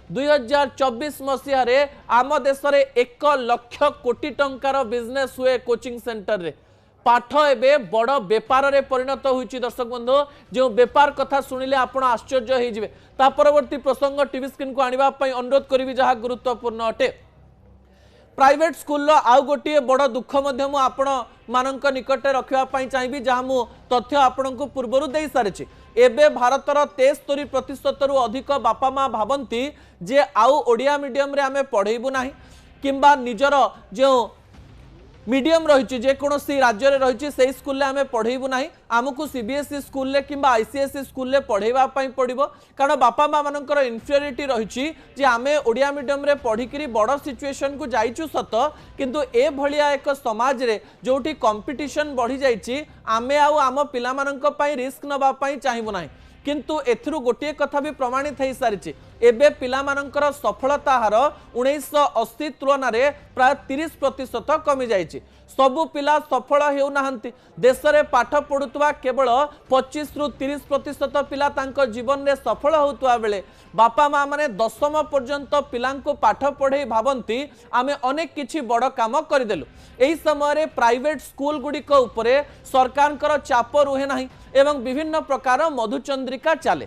2024 मसीह आम देश में 1 लाख कोटी टंकार बिजनेस हुए कोचिंग सेंटर रे पाठ एवं बड़ बेपार रे परिणत होइछि। दर्शक बंधु जो बेपार कथा शुणिले आपण आश्चर्य होइजिबे। ता परवर्ती प्रसंग टीवी स्क्रीन को आनिबा पई अनुरोध करिवि जहा गुरुत्वपूर्ण अटे। प्राइवेट स्कूल आउ गोटे बड़ दुख आपण मानक निकटे रखापी चाहिए जहाँ मु तथ्य आपण को पूर्वर दे सारी। एबे भारतर 73% अधिक बापा माँ भावती जे आउ ओडिया मीडियम रे आमे पढ़ेबू ना किंबा निजर जो मीडियम रही जेकोसी राज्य में रही से स्कूल आम पढ़ेबू ना आमको सीबीएसई स्कूल किंबा आईसीएसई स्कूल पढ़ेवाई पड़ो कारण बापा माँ मानकर इनफियोरिटी रही आम ओडिया मीडियम रे पढ़िकी बड़ सिचुएशन को जाइचु सत किंतु ए भलिया एक समाज रे जोठी कंपटीशन बढ़ी जाइए आमे आम पिला माननक पई रिस्क नबाई चाहबू ना किंतु एथिरु गोटे कथा भी प्रमाणित हो सारी एबे पिला मानकर सफलता हार 1980 तुलन में प्राय 30% कमी जाइए। सबु पिला सफल होना देश में पाठ पढ़ुवा केवल 25 रु 30% पिला तांको जीवन में सफल होता बेले बापा माँ माने 10वीं पर्यंत पिला पाठ पढ़े भावती आमे अनेक किछि बड़ काम करदेलु। एही समय प्राइवेट स्कूल गुड़िक उपरे सरकार चाप रुहे नाही एवं विभिन्न प्रकार मधुचंद्रिका चले।